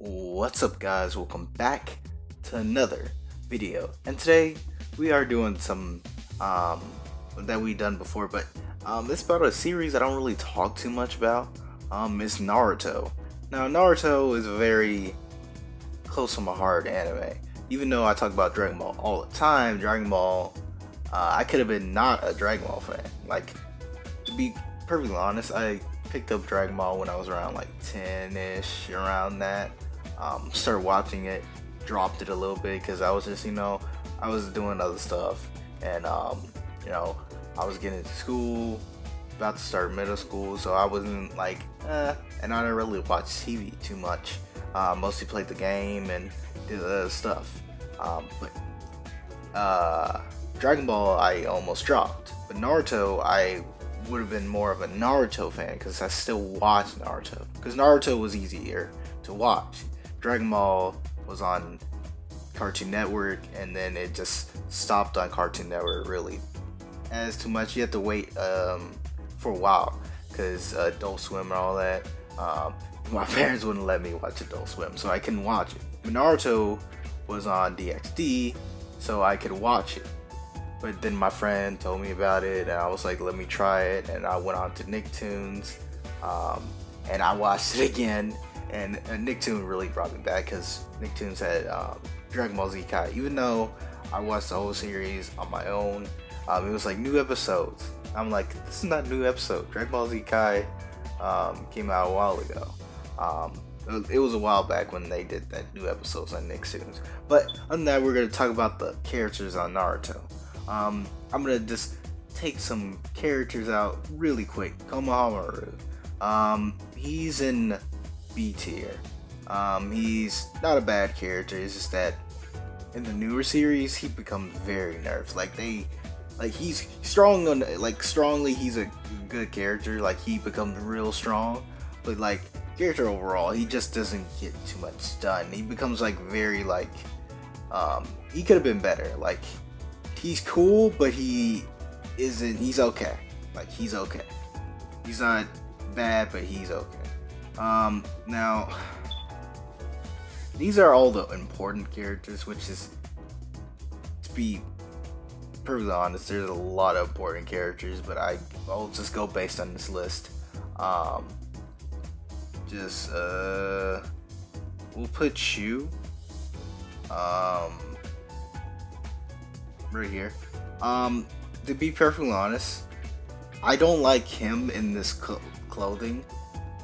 What's up, guys? Welcome back to another video, and today we are doing some that we done before, but it's about a series I don't really talk too much about. It's Naruto. Now Naruto is a very close to my heart anime. Even though I talk about Dragon Ball all the time, Dragon Ball, I could have been not a Dragon Ball fan. Like, to be perfectly honest, I picked up Dragon Ball when I was around like 10-ish, around that. Started watching it, dropped it a little bit because I was just, I was doing other stuff, and I was getting into school, about to start middle school, so I wasn't like, and I didn't really watch TV too much. Mostly played the game and did other stuff. Dragon Ball I almost dropped, but Naruto I would have been more of a Naruto fan because I still watch Naruto, because Naruto was easier to watch. Dragon Ball was on Cartoon Network, and then it just stopped on Cartoon Network really as too much. You have to wait for a while because Adult Swim and all that. My parents wouldn't let me watch Adult Swim, so I couldn't watch it. But Naruto was on DxD, so I could watch it. But then my friend told me about it, and I was like, let me try it. And I went on to Nicktoons, and I watched it again. And Nicktoons really brought me back because Nicktoons had Dragon Ball Z Kai. Even though I watched the whole series on my own, it was like new episodes. I'm like, this is not a new episode. Dragon Ball Z Kai came out a while ago. It was a while back when they did that new episodes on Nicktoons. But other than that, we're going to talk about the characters on Naruto. I'm going to just take some characters out really quick. Konohamaru. He's in B tier. He's not a bad character. It's just that in the newer series, he becomes very nerfed. He's strong on, strongly. He's a good character. Like, he becomes real strong, but like character overall, he just doesn't get too much done. He becomes very he could have been better. Like, he's cool, but he isn't. He's okay. He's okay. He's not bad, but he's okay. Now, these are all the important characters, which is, to be perfectly honest, there's a lot of important characters, but I'll just go based on this list. We'll put you, right here. To be perfectly honest, I don't like him in this clothing,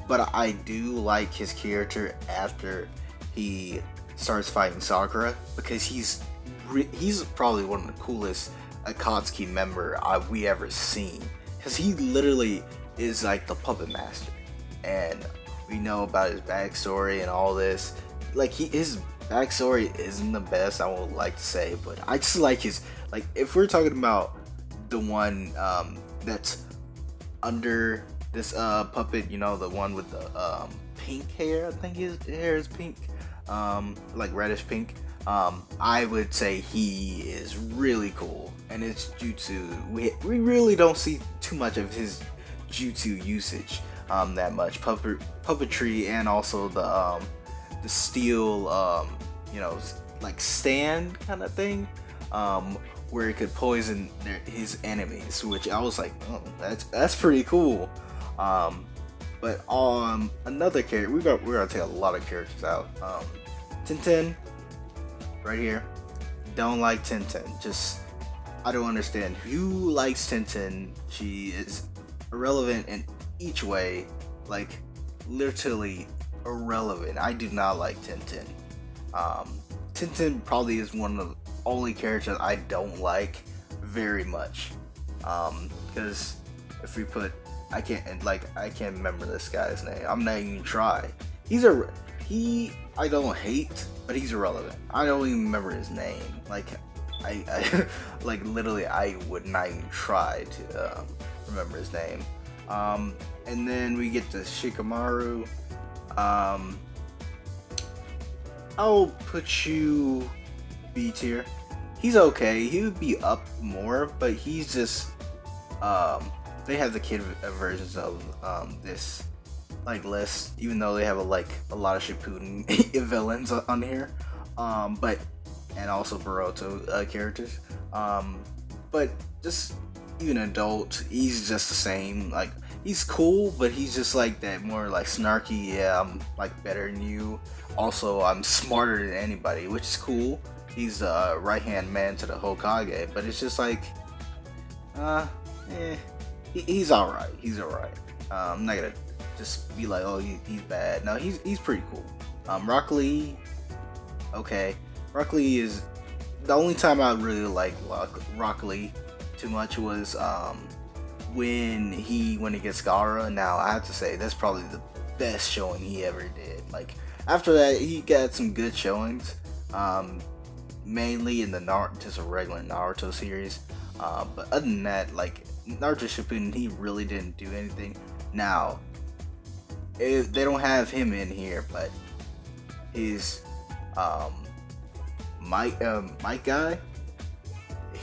but I do like his character after he starts fighting Sakura, because he's probably one of the coolest Akatsuki member we ever seen, because he literally is like the puppet master, and we know about his backstory and all this. His backstory isn't the best, I would like to say, but I just like his, if we're talking about the one that's under this puppet, the one with the pink hair, I think his hair is pink, reddish pink. I would say he is really cool, and it's jutsu. We really don't see too much of his jutsu usage that much. Puppetry, and also the steel stand kind of thing, where it could poison his enemies, which I was like, oh, that's pretty cool. But another character, we're gonna take a lot of characters out. Tintin, right here. Don't like Tintin. I don't understand who likes Tintin. She is irrelevant in each way, literally irrelevant. I do not like Tintin. Tintin probably is one of the only characters I don't like very much. Because if we put, I can't remember this guy's name. I'm not even try. I don't hate, but he's irrelevant. I don't even remember his name. I literally, I would not even try to remember his name. And then we get to Shikamaru. I'll put you B tier. He's okay. He would be up more, but he's just they have the kid versions of this like list, even though they have a lot of Shippuden villains on here, but and also Boruto characters, but just even adult, he's just the same. Like he's cool, but he's just like that more like snarky. Yeah, I'm like better than you. Also, I'm smarter than anybody, which is cool. He's a right hand man to the Hokage, but it's just like, he's all right. He's all right. I'm not gonna just be like, oh, he's bad. No, he's pretty cool. Rock Lee, okay. Rock Lee is the only time I really like Rock Lee too much was when he gets Gaara. Now I have to say that's probably the best showing he ever did. Like after that, he got some good showings, mainly in the just a regular Naruto series. But other than that, like Naruto Shippuden, he really didn't do anything. Now, they don't have him in here, but his Mike guy,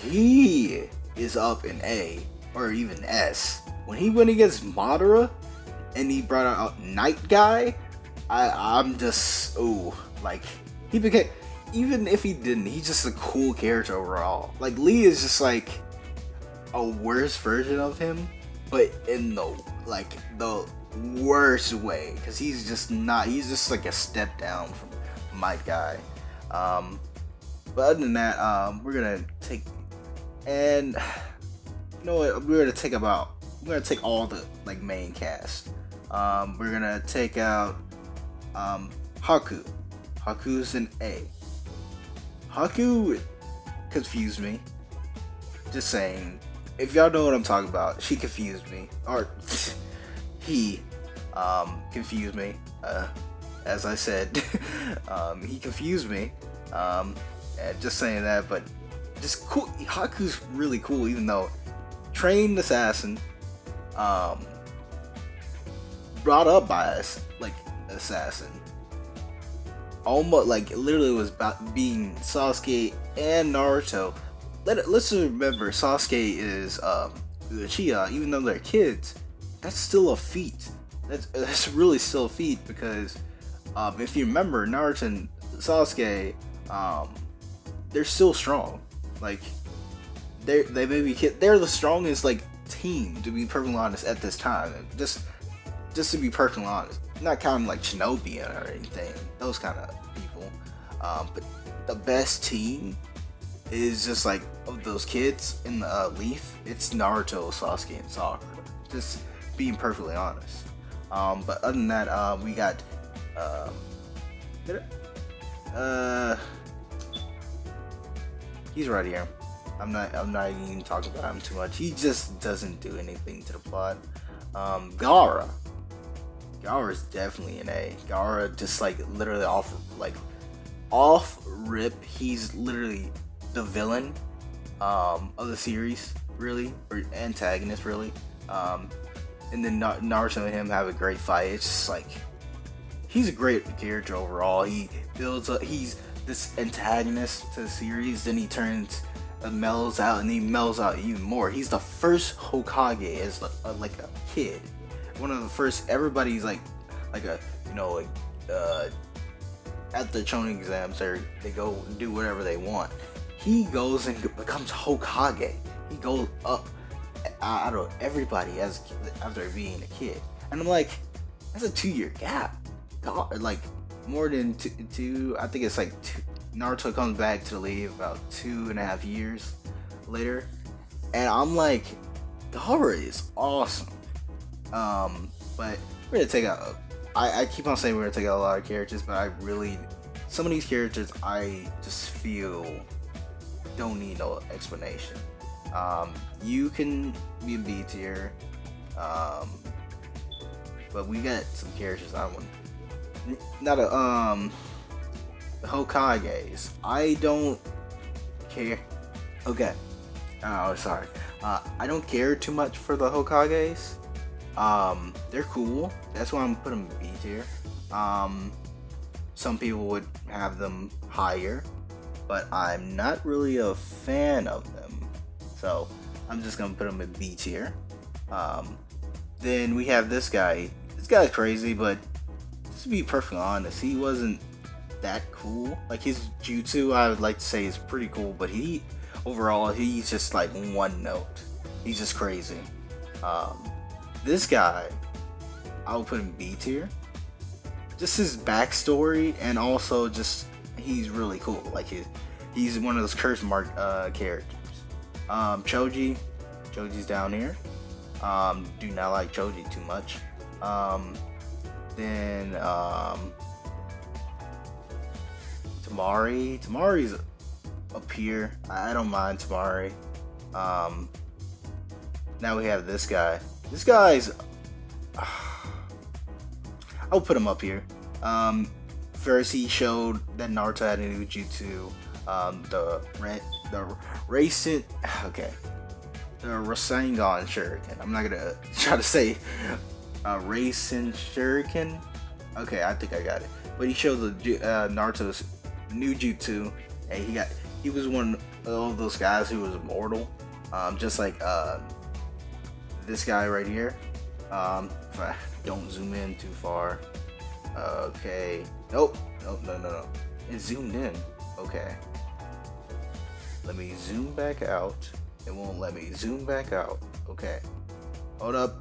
he is up in A or even S. When he went against Madara and he brought out Night Guy, I'm just like he became, even if he didn't, he's just a cool character overall. Like Lee is just like a worse version of him, but in the worst way, because he's just like a step down from Might Guy. But other than that, we're gonna take, and you know what, we're gonna take all the like main cast. We're gonna take out Haku. Haku's an A. Haku confused me. Just saying. If y'all know what I'm talking about, she confused me. Or he confused me. As I said, he confused me. And just saying that, but just cool. Haku's really cool, even though trained assassin, brought up by us like assassin. Almost like literally was about being Sasuke and Naruto. Let's remember, Sasuke is Uchiha, even though they're kids. That's still a feat. That's really still a feat, because if you remember, Naruto and Sasuke, they're still strong. Like they may be they're the strongest like team, to be perfectly honest, at this time. Just to be perfectly honest, not counting like Shinobi or anything, those kind of people. But the best team is just like of those kids in the Leaf. It's Naruto, Sasuke, and Sakura. Just being perfectly honest. But other than that, we got he's right here. I'm not even talking about him too much. He just doesn't do anything to the plot. Gaara is definitely an A. Gaara just like literally off rip, he's literally the villain of the series, really, or antagonist, really. And then Naruto and him have a great fight. It's just like he's a great character overall. He builds up. He's this antagonist to the series. Then he turns mellows out, and he mellows out even more. He's the first Hokage as like a kid. One of the first. Everybody's like a at the Chunin exams, they go do whatever they want. He goes and becomes Hokage. He goes up out of everybody after being a kid, and I'm like, that's a 2-year gap. God, like more than two. I think it's like two. Naruto comes back to the league about 2.5 years later, and I'm like, Gaara is awesome. But we're gonna take out. I keep on saying we're gonna take out a lot of characters, but some of these characters I just feel don't need no explanation. You can be a B tier, but we got some characters I want. Not the Hokages. I don't care. Okay. Oh, sorry. I don't care too much for the Hokages. They're cool. That's why I'm putting them B tier. Some people would have them higher, but I'm not really a fan of them. So I'm just gonna put them in B tier. Then we have this guy. this guy's crazy, but just to be perfectly honest, he wasn't that cool. Like his jutsu, I would like to say is pretty cool, but he overall he's just like one note. He's just crazy. This guy, I would put him B tier. Just his backstory and also just he's really cool. Like he's one of those curse mark characters. Choji's down here. Do not like Choji too much. Then Tamari's up here. I don't mind Tamari. Now we have this guy. This guy's I'll put him up here. First he showed that Naruto had a new jutsu. The Rasengan Shuriken. I'm not gonna try to say Rasen Shuriken. Okay, I think I got it. But he showed the Naruto's new jutsu, and he was one of those guys who was immortal, just like this guy right here. If I don't zoom in too far. Okay. Nope. No. It zoomed in. Okay. Let me zoom back out. It won't let me zoom back out. Okay. Hold up.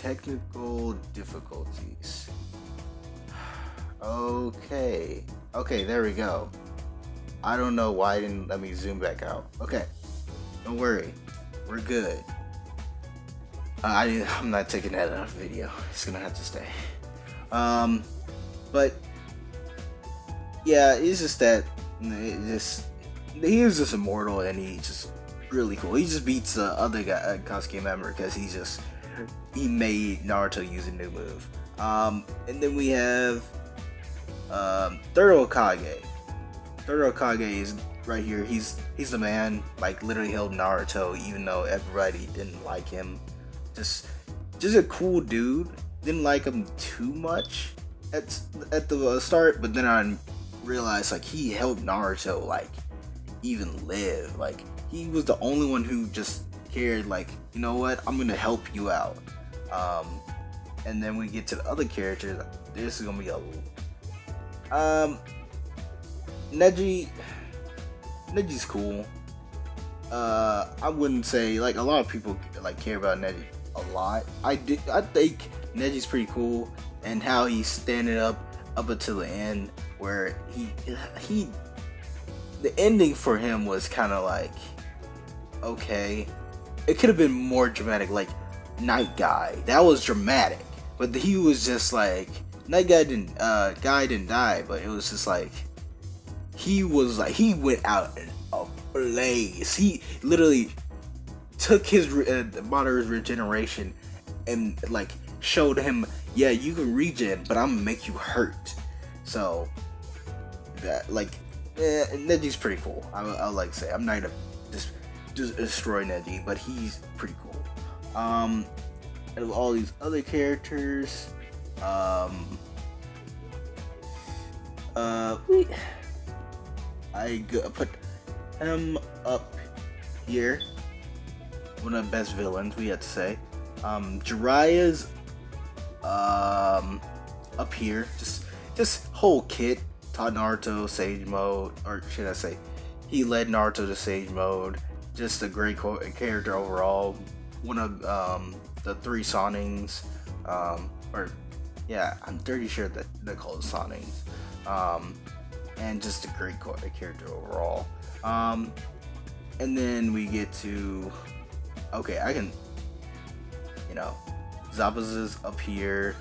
Technical difficulties. Okay. Okay, there we go. I don't know why it didn't let me zoom back out. Okay. Don't worry. We're good. I'm not taking that out of the video. It's gonna have to stay. But yeah, it's just that he was just immortal and he's just really cool. He just beats the other guy, Katsuki member, because he made Naruto use a new move. And then we have Third Hokage. Third Hokage is right here. He's the man. Like literally held Naruto, even though everybody didn't like him. Just a cool dude. Didn't like him too much at the start, but then I realized like he helped Naruto like even live. Like he was the only one who just cared. Like, you know what? I'm gonna help you out. And then we get to the other characters. This is gonna be Neji's cool. I wouldn't say like a lot of people like care about Neji a lot. I think Neji's pretty cool, and how he's standing up until the end, where he the ending for him was kind of like okay. It could have been more dramatic, like Night Guy. That was dramatic, but he was just like Night Guy didn't die, but it was just like he went out in a blaze. He literally took his Madara's regeneration and like showed him, yeah, you can regen, but I'm gonna make you hurt. So that like Neji's pretty cool. I like to say I'm not gonna just destroy Neji, but he's pretty cool. Out of all these other characters, I put him up here. One of the best villains, we have to say. Jiraiya's up here. Just whole kit taught Naruto Sage Mode, or should I say, he led Naruto to Sage Mode. Just a great character overall. One of the three Sonings, or yeah, I'm pretty sure that they call it Sonings. And just a great character overall. And then we get to, okay, I can, Zappa's up here.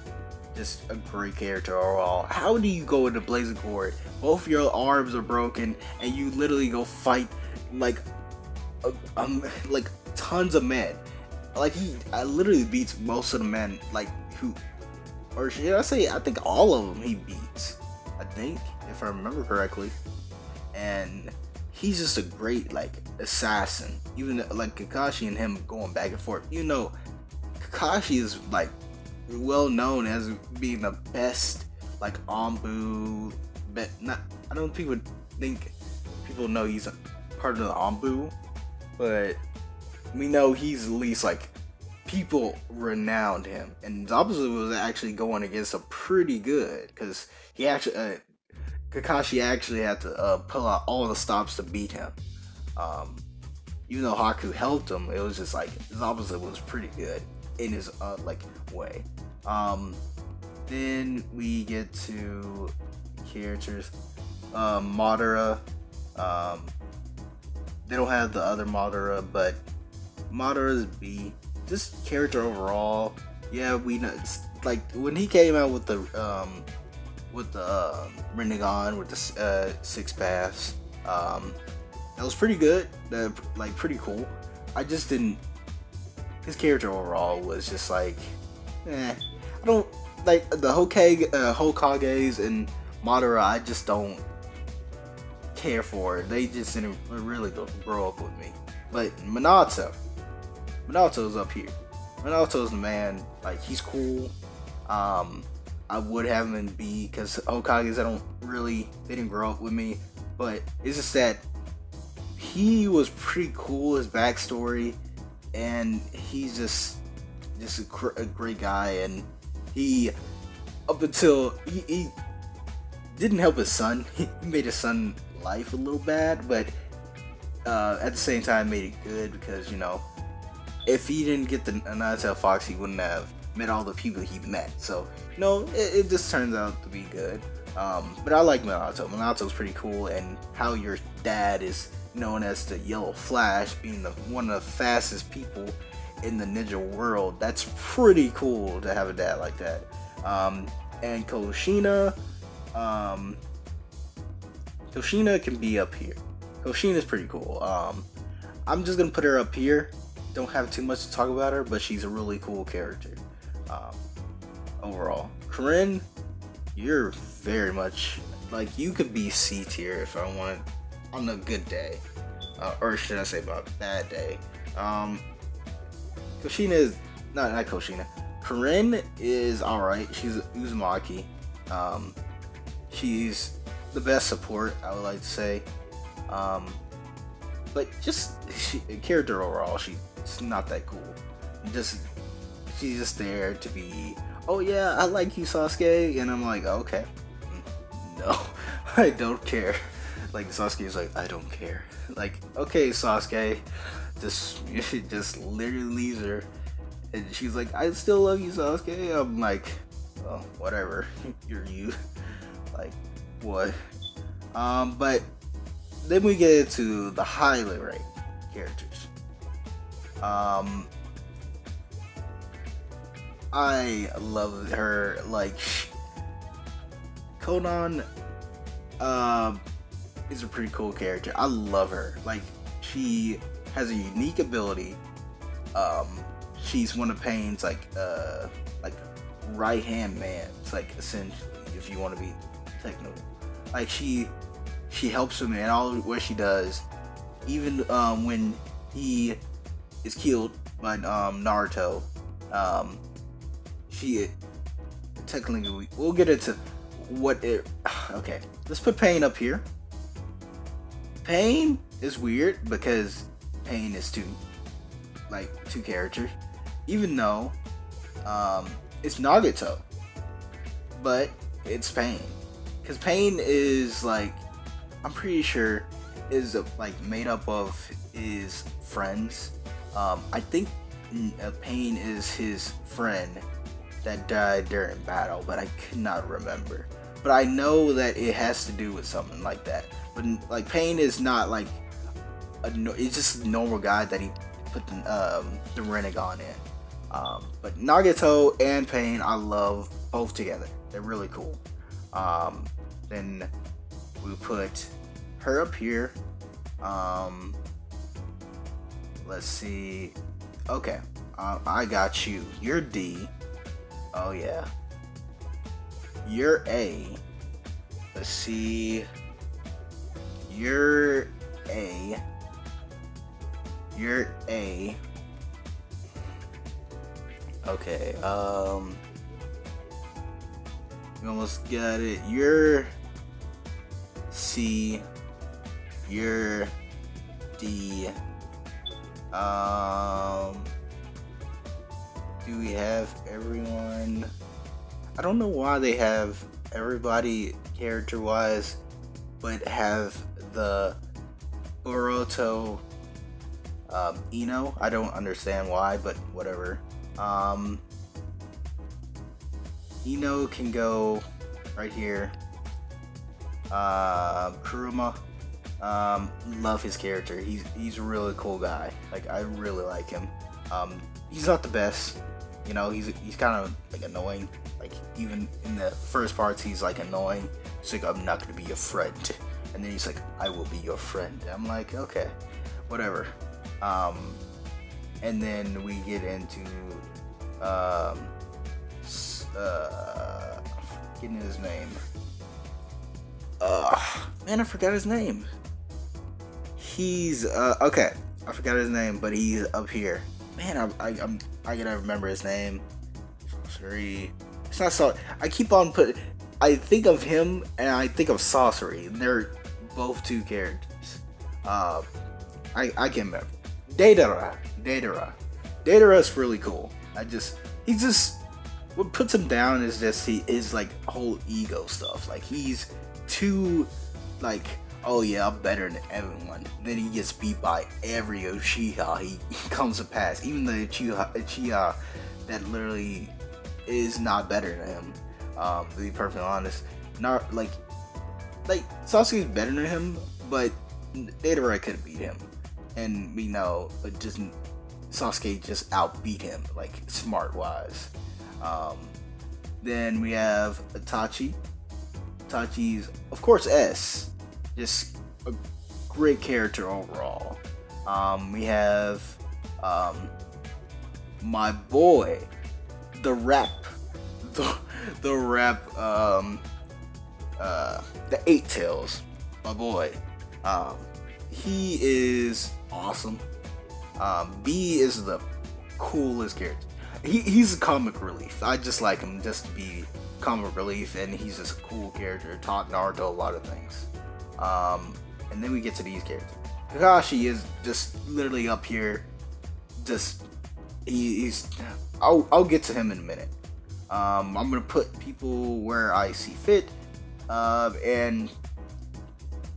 Just a great character overall. How do you go into Blazing Glory? Both your arms are broken, and you literally go fight like tons of men. Like I literally beats most of the men. Like who, or should I say, I think all of them he beats. I think, if I remember correctly. And he's just a great like assassin. Even like Kakashi and him going back and forth. Kakashi is like well known as being the best like Anbu, but not. I don't think people know he's a part of the Anbu, but we know he's at least like people renowned him, and Zabuza was actually going against a pretty good because he actually Kakashi actually had to pull out all the stops to beat him. Um, Even though Haku helped him, it was just like Zabuza was pretty good in his like way. Then we get to characters. Madara. They don't have the other Madara, but Madara's B. This character overall, yeah, we know. Like when he came out with the Rinnegan with the six paths, that was pretty good. Like pretty cool. I just didn't. His character overall was just like, I don't like the Hokages and Madara. I just don't care for it. They just didn't really grow up with me. But Minato's up here. Minato's the man. Like he's cool. I would have him in B because Hokages they didn't grow up with me. But it's just that he was pretty cool. His backstory, and he's just a great guy. And he up until he didn't help his son. He made his son life a little bad, but at the same time made it good because if he didn't get the Nine-Tailed Fox, he wouldn't have met all the people he met. So it just turns out to be good. But I like Minato. Minato's pretty cool, and how your dad is known as the Yellow Flash, being one of the fastest people in the ninja world. That's pretty cool to have a dad like that. And Kushina can be up here. Kushina's pretty cool. I'm just gonna put her up here. Don't have too much to talk about her, but she's a really cool character. Overall, Corinne, you're very much like you could be C tier if I want on a good day, or should I say about a bad day. Kushina is not Kushina. Corinne is alright. She's Uzumaki. She's the best support, I would like to say. But just character overall, she's not that cool. She's just there to be. Oh yeah, I like you, Sasuke, and I'm like, okay, no, I don't care. Like Sasuke's like, I don't care. Like, okay, Sasuke, just literally leaves her, and she's like, I still love you, Sasuke. I'm like, oh, whatever, you're you. Like, what? But then we get into the highly ranked characters. I love her. Like, Konan is a pretty cool character. I love her. Like, she has a unique ability. She's one of Pain's like right hand man. It's like essentially, if you want to be technical, like she helps him in all what she does. Even when he is killed by Naruto, she technically we'll get into what it. Okay, let's put Pain up here. Pain is weird because Pain is two characters, even though it's Nagato, but it's Pain because Pain is like, I'm pretty sure is like made up of his friends. I think Pain is his friend that died during battle, but I could not remember. But I know that it has to do with something like that. But like Pain is not like it's just a normal guy that he put the Rinnegan in. But Nagato and Pain, I love both together. They're really cool. Then we put her up here. Let's see. Okay, I got you. You're D. Oh yeah. You're A. Let's see. You're A. You're A. Okay. We almost got it. You're C. You're D. do we have everyone? I don't know why they have everybody character wise, but have the Boruto Ino. I don't understand why, but whatever. Ino can go right here. Kuruma. Love his character. He's a really cool guy. Like, I really like him. He's not the best. You know, he's kind of like annoying. Like, even in the first parts, he's like annoying. He's like, I'm not gonna be your friend. And then he's like, I will be your friend. I'm like, okay, whatever. And then we get into getting his name. Man, I forgot his name. He's okay. I forgot his name, but he's up here. Man, I gotta remember his name. Sorcery. It's not so. I keep on putting. I think of him and I think of Sorcery. And they're both two characters. I can remember. Datara is really cool. He's just what puts him down is just his like whole ego stuff. Like, he's too like, oh yeah, I'm better than everyone. Then he gets beat by every Uchiha he comes to pass. Even the Uchiha that literally is not better than him. To be perfectly honest, not like Sasuke's better than him, but Datara could beat him, and we know, but just Sasuke just outbeat him, like, smart wise. Then we have Itachi. Itachi's, of course, S. Just a great character overall. We have my boy, the Eight Tails, my boy. He is awesome. B is the coolest character. He's a comic relief. I just like him just to be comic relief, and he's just a cool character. Taught Naruto a lot of things. And then we get to these characters. Kakashi is just literally up here. Just he's. I'll get to him in a minute. I'm gonna put people where I see fit. And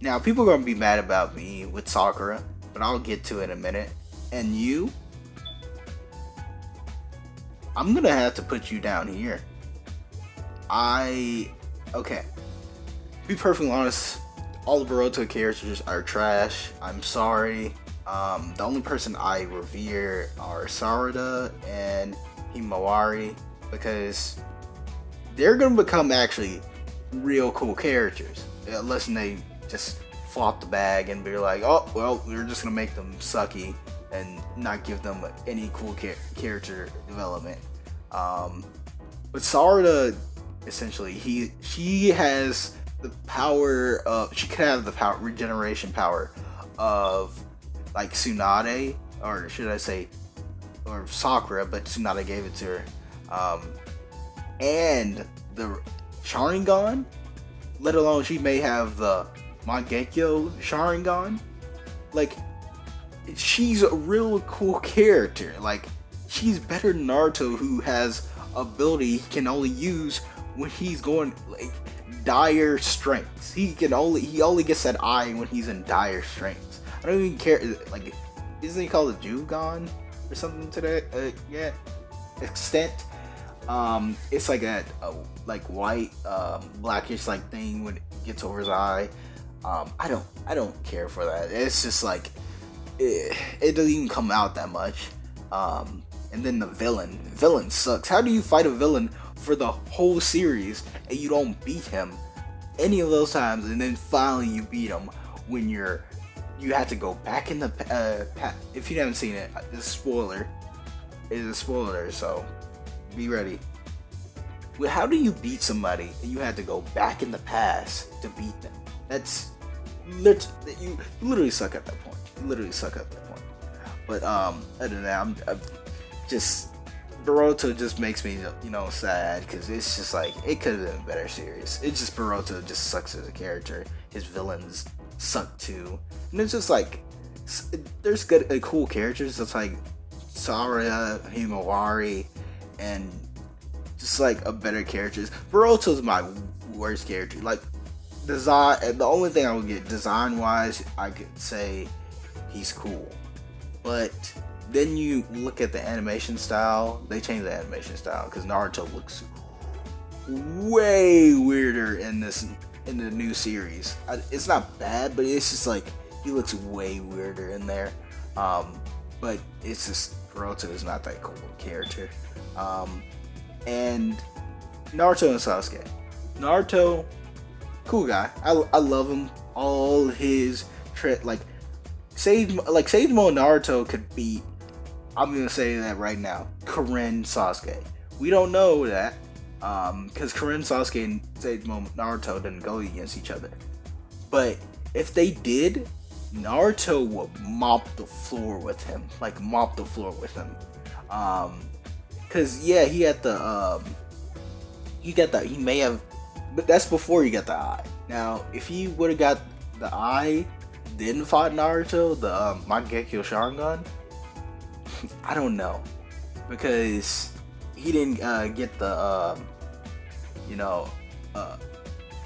now people are gonna be mad about me with Sakura, but I'll get to it in a minute. And you, I'm gonna have to put you down here. Okay. Be perfectly honest, all the Boruto characters are trash. I'm sorry. The only person I revere are Sarada and Himawari, because they're gonna become actually real cool characters, unless they just flop the bag and be like, oh well, we're just gonna make them sucky and not give them any cool character development. But Sarada, essentially, she has the power of, she could have the power, regeneration power of like Tsunade, or should I say, or Sakura, but Tsunade gave it to her. And the Sharingan, let alone she may have the Mangekyo Sharingan. Like, she's a real cool character. Like, she's better than Naruto, who has ability he can only use when he's going like dire strengths. He only gets that eye when he's in dire strengths. I don't even care. Like, isn't he called a Jugon or something to that? Yeah, extent. It's like a like white, blackish like thing when it gets over his eye. I don't care for that. It's just like it doesn't even come out that much. And then the villain sucks. How do you fight a villain for the whole series and you don't beat him any of those times, and then finally you beat him when you have to go back in the if you haven't seen it, it's a spoiler. It's a spoiler, so be ready. Well, how do you beat somebody and you had to go back in the past to beat them? That's you literally suck at that point. You literally suck at that point. But other than that, I'm just, Boruto just makes me, sad, because it's just like, it could have been a better series. It's just Boruto just sucks as a character. His villains suck too, and it's just like, there's cool characters. It's like Sarada, Himawari, and just like a better character. Boruto's my worst character. Like design, the only thing I would get design wise, I could say he's cool, but then you look at the animation style. They changed the animation style because Naruto looks way weirder in the new series. It's not bad, but it's just like he looks way weirder in there. But it's just Naruto is not that cool character. And Naruto and Sasuke. Naruto, cool guy. I love him. All his like Sage Mode Naruto could beat. I'm gonna say that right now. Karen Sasuke. We don't know that. Because Karen Sasuke and Sage Mode Naruto didn't go against each other. But if they did, Naruto would mop the floor with him. Like mop the floor with him. Cause yeah, he had he may have, but that's before he got the eye. Now, if he would have got the eye, then fought Naruto, the Mangekyo Sharingan, I don't know, because he didn't get the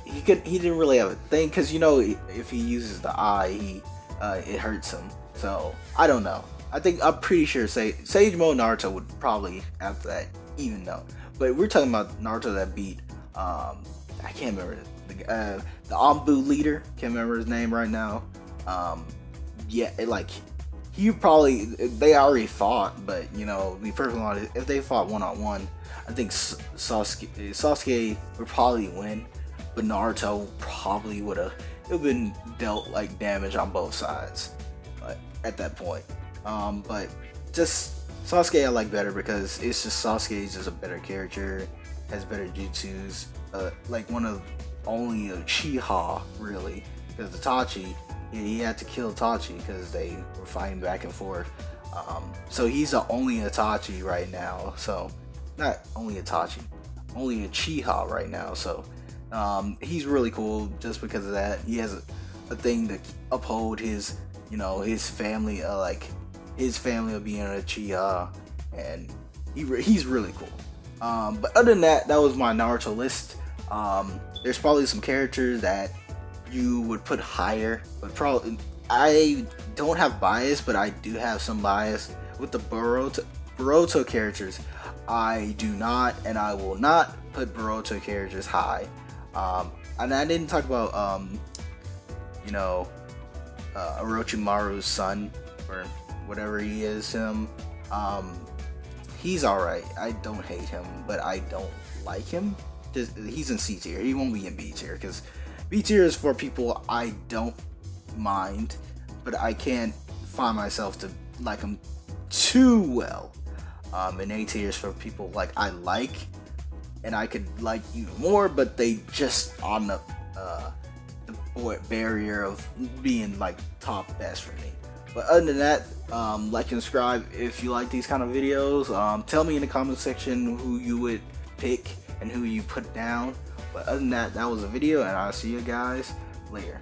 he didn't really have a thing, because if he uses the eye, it hurts him. So I don't know. I'm pretty sure Sage Mode Naruto would probably after that, even though. But we're talking about Naruto that beat I can't remember the Anbu leader. Can't remember his name right now. They already fought, but the first one, if they fought 1-on-1, I think Sasuke would probably win, but Naruto probably would have been dealt like damage on both sides at that point. But just Sasuke I like better because it's just Sasuke is just a better character, has better jutsus, like one of only a Uchiha really, because Itachi, he had to kill Itachi because they were fighting back and forth. So he's the only Itachi right now. So not only Itachi, only a Uchiha right now. So he's really cool just because of that. He has a thing to uphold his, his family, his family of being a Uchiha, and he's really cool. But other than that, that was my Naruto list. There's probably some characters that you would put higher, but probably I don't have bias, but I do have some bias with the Boruto characters. I do not, and I will not put Boruto characters high. And I didn't talk about Orochimaru's son, or whatever he is, him. He's alright. I don't hate him, but I don't like him. He's in C tier. He won't be in B tier, because B tier is for people I don't mind, but I can't find myself to like him too well. And A tier is for people like I like, and I could like even more, but they just on the barrier of being like top best for me. But other than that, like and subscribe if you like these kind of videos. Tell me in the comment section who you would pick and who you put down. But other than that, that was a video, and I'll see you guys later.